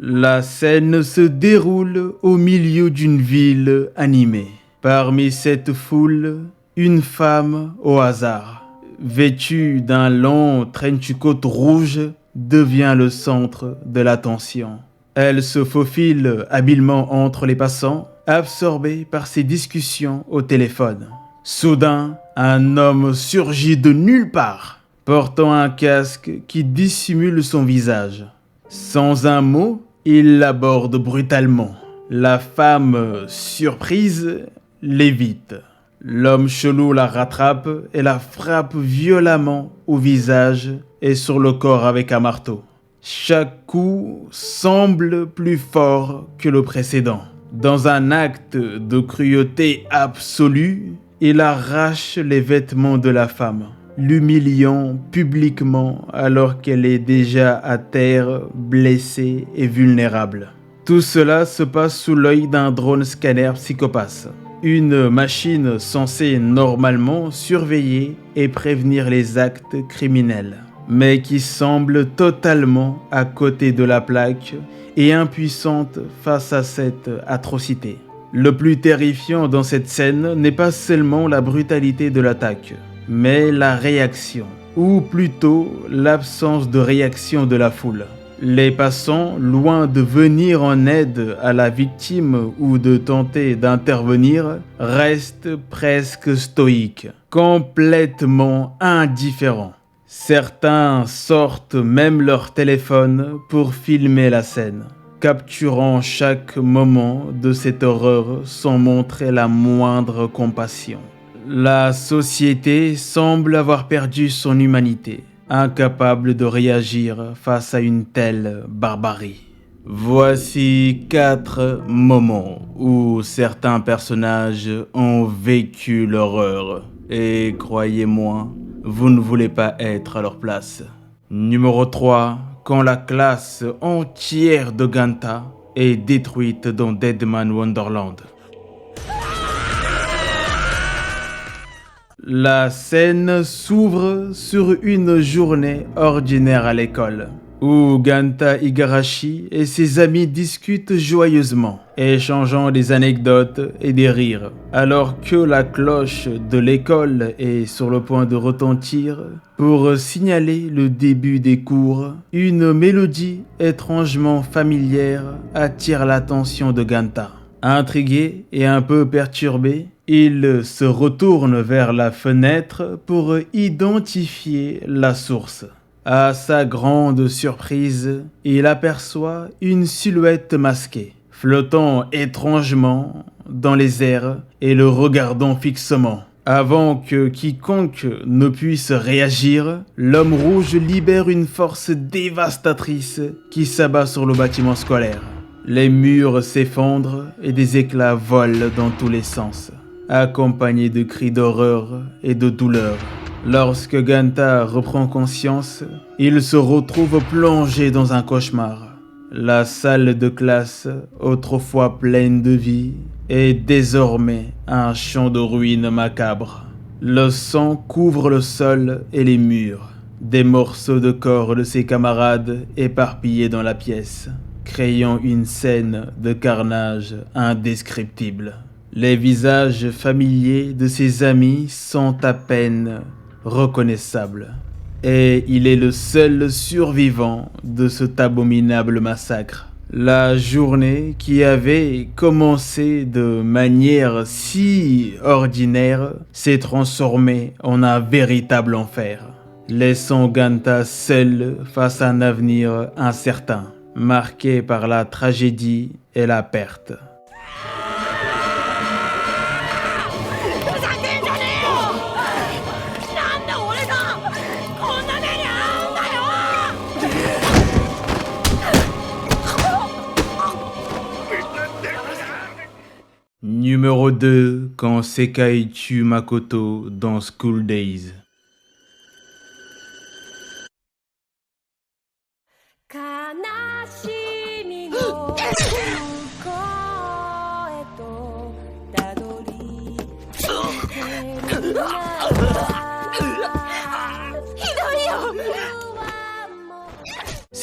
La scène se déroule au milieu d'une ville animée. Parmi cette foule, une femme au hasard, vêtue d'un long trench-coat rouge, devient le centre de l'attention. Elle se faufile habilement entre les passants, absorbée par ses discussions au téléphone. Soudain, un homme surgit de nulle part, portant un casque qui dissimule son visage. Sans un mot, il l'aborde brutalement. La femme, surprise, l'évite. L'homme chelou la rattrape et la frappe violemment au visage et sur le corps avec un marteau. Chaque coup semble plus fort que le précédent. Dans un acte de cruauté absolue, il arrache les vêtements de la femme, l'humiliant publiquement alors qu'elle est déjà à terre, blessée et vulnérable. Tout cela se passe sous l'œil d'un drone scanner psychopathe, une machine censée normalement surveiller et prévenir les actes criminels, mais qui semble totalement à côté de la plaque et impuissante face à cette atrocité. Le plus terrifiant dans cette scène n'est pas seulement la brutalité de l'attaque, mais la réaction, ou plutôt l'absence de réaction de la foule. Les passants, loin de venir en aide à la victime ou de tenter d'intervenir, restent presque stoïques, complètement indifférents. Certains sortent même leur téléphone pour filmer la scène, capturant chaque moment de cette horreur sans montrer la moindre compassion. La société semble avoir perdu son humanité, incapable de réagir face à une telle barbarie. Voici 4 moments où certains personnages ont vécu l'horreur. Et croyez-moi, vous ne voulez pas être à leur place. Numéro 3. Quand la classe entière de Ganta est détruite dans Deadman Wonderland. La scène s'ouvre sur une journée ordinaire à l'école, où Ganta Igarashi et ses amis discutent joyeusement, échangeant des anecdotes et des rires, alors que la cloche de l'école est sur le point de retentir pour signaler le début des cours. Une mélodie étrangement familière attire l'attention de Ganta. Intrigué et un peu perturbé, il se retourne vers la fenêtre pour identifier la source. À sa grande surprise, il aperçoit une silhouette masquée, flottant étrangement dans les airs et le regardant fixement. Avant que quiconque ne puisse réagir, l'homme rouge libère une force dévastatrice qui s'abat sur le bâtiment scolaire. Les murs s'effondrent et des éclats volent dans tous les sens, accompagnés de cris d'horreur et de douleur. Lorsque Ganta reprend conscience, il se retrouve plongé dans un cauchemar. La salle de classe, autrefois pleine de vie, est désormais un champ de ruines macabres. Le sang couvre le sol et les murs. Des morceaux de corps de ses camarades éparpillés dans la pièce, créant une scène de carnage indescriptible. Les visages familiers de ses amis sont à peine reconnaissables. Et il est le seul survivant de cet abominable massacre. La journée qui avait commencé de manière si ordinaire s'est transformée en un véritable enfer, laissant Ganta seul face à un avenir incertain, marqué par la tragédie et la perte. Numéro 2, quand Sekai tue Makoto dans School Days.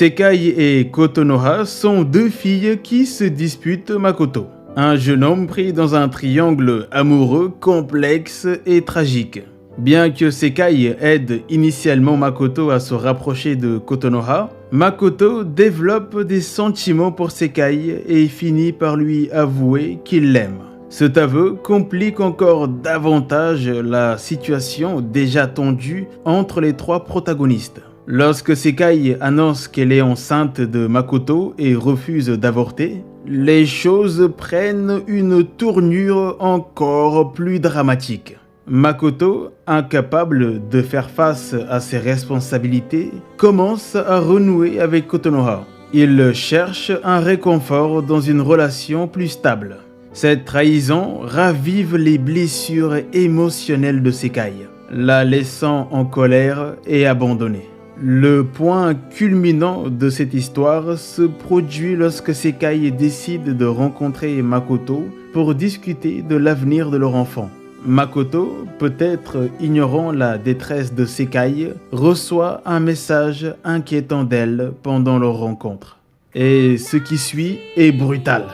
Sekai et Kotonoha sont deux filles qui se disputent Makoto, un jeune homme pris dans un triangle amoureux complexe et tragique. Bien que Sekai aide initialement Makoto à se rapprocher de Kotonoha, Makoto développe des sentiments pour Sekai et finit par lui avouer qu'il l'aime. Cet aveu complique encore davantage la situation déjà tendue entre les trois protagonistes. Lorsque Sekai annonce qu'elle est enceinte de Makoto et refuse d'avorter, les choses prennent une tournure encore plus dramatique. Makoto, incapable de faire face à ses responsabilités, commence à renouer avec Kotonoha. Il cherche un réconfort dans une relation plus stable. Cette trahison ravive les blessures émotionnelles de Sekai, la laissant en colère et abandonnée. Le point culminant de cette histoire se produit lorsque Sekai décide de rencontrer Makoto pour discuter de l'avenir de leur enfant. Makoto, peut-être ignorant la détresse de Sekai, reçoit un message inquiétant d'elle pendant leur rencontre. Et ce qui suit est brutal.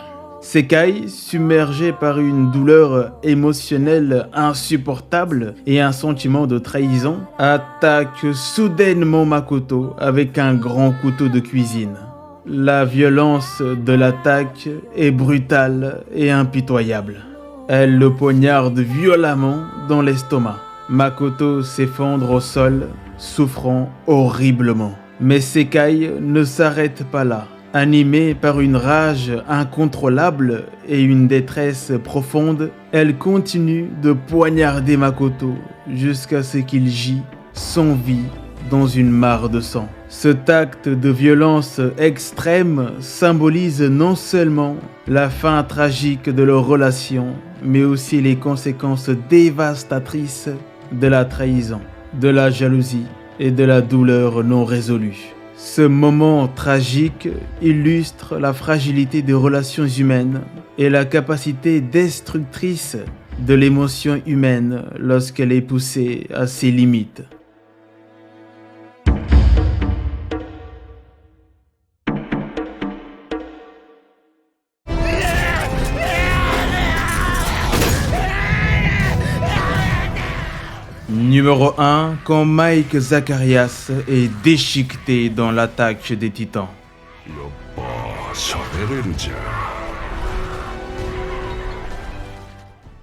Sekai, submergé par une douleur émotionnelle insupportable et un sentiment de trahison, attaque soudainement Makoto avec un grand couteau de cuisine. La violence de l'attaque est brutale et impitoyable. Elle le poignarde violemment dans l'estomac. Makoto s'effondre au sol, souffrant horriblement. Mais Sekai ne s'arrête pas là. Animée par une rage incontrôlable et une détresse profonde, elle continue de poignarder Makoto jusqu'à ce qu'il gît sans vie dans une mare de sang. Cet acte de violence extrême symbolise non seulement la fin tragique de leur relation, mais aussi les conséquences dévastatrices de la trahison, de la jalousie et de la douleur non résolue. Ce moment tragique illustre la fragilité des relations humaines et la capacité destructrice de l'émotion humaine lorsqu'elle est poussée à ses limites. Numéro 1, quand Mike Zacharias est déchiqueté dans l'attaque des Titans.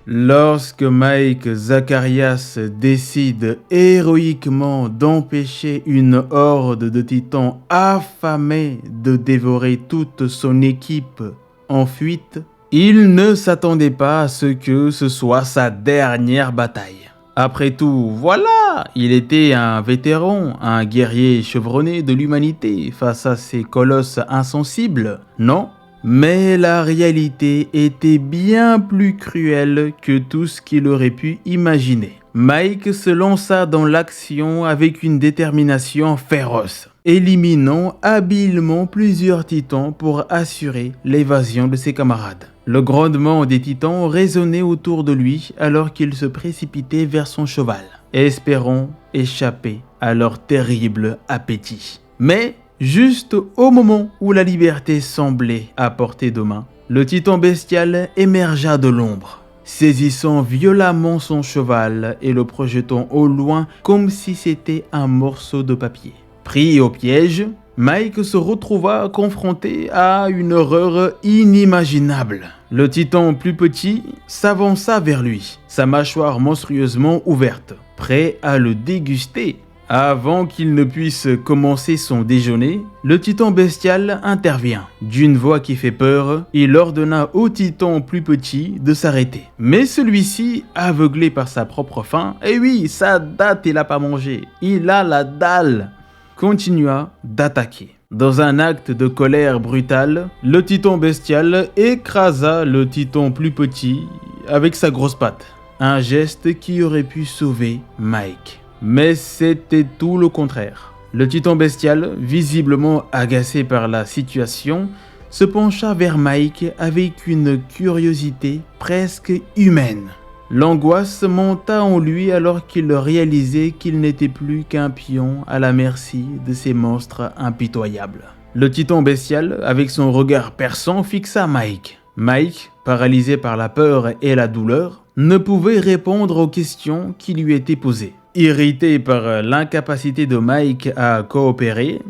Lorsque Mike Zacharias décide héroïquement d'empêcher une horde de Titans affamés de dévorer toute son équipe en fuite, il ne s'attendait pas à ce que ce soit sa dernière bataille. Après tout, voilà, il était un vétéran, un guerrier chevronné de l'humanité face à ces colosses insensibles, non? Mais la réalité était bien plus cruelle que tout ce qu'il aurait pu imaginer. Mike se lança dans l'action avec une détermination féroce, éliminant habilement plusieurs titans pour assurer l'évasion de ses camarades. Le grondement des titans résonnait autour de lui alors qu'il se précipitait vers son cheval, espérant échapper à leur terrible appétit. Mais, juste au moment où la liberté semblait à portée de main, le titan bestial émergea de l'ombre, saisissant violemment son cheval et le projetant au loin comme si c'était un morceau de papier. Pris au piège, Mike se retrouva confronté à une horreur inimaginable. Le titan plus petit s'avança vers lui, sa mâchoire monstrueusement ouverte, prêt à le déguster. Avant qu'il ne puisse commencer son déjeuner, le titan bestial intervient. D'une voix qui fait peur, il ordonna au titan plus petit de s'arrêter. Mais celui-ci, aveuglé par sa propre faim, et oui, sa date il a pas mangé, il a la dalle, continua d'attaquer. Dans un acte de colère brutale, le titan bestial écrasa le titan plus petit avec sa grosse patte. Un geste qui aurait pu sauver Mike. Mais c'était tout le contraire. Le titan bestial, visiblement agacé par la situation, se pencha vers Mike avec une curiosité presque humaine. L'angoisse monta en lui alors qu'il réalisait qu'il n'était plus qu'un pion à la merci de ces monstres impitoyables. Le titan bestial, avec son regard perçant, fixa Mike. Mike, paralysé par la peur et la douleur, ne pouvait répondre aux questions qui lui étaient posées. Irrité par l'incapacité de Mike à coopérer,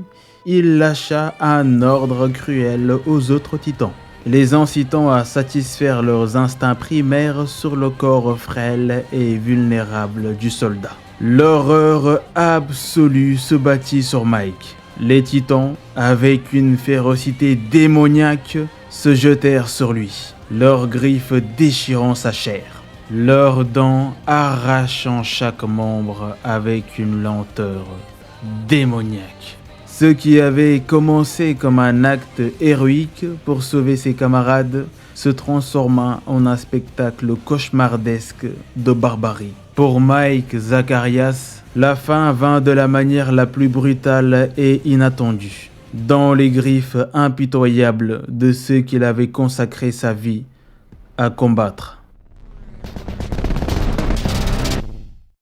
il lâcha un ordre cruel aux autres titans, les incitant à satisfaire leurs instincts primaires sur le corps frêle et vulnérable du soldat. L'horreur absolue se battit sur Mike. Les titans, avec une férocité démoniaque, se jetèrent sur lui, leurs griffes déchirant sa chair, leurs dents arrachant chaque membre avec une lenteur démoniaque. Ce qui avait commencé comme un acte héroïque pour sauver ses camarades se transforma en un spectacle cauchemardesque de barbarie. Pour Mike Zacharias, la fin vint de la manière la plus brutale et inattendue, dans les griffes impitoyables de ceux qu'il avait consacré sa vie à combattre.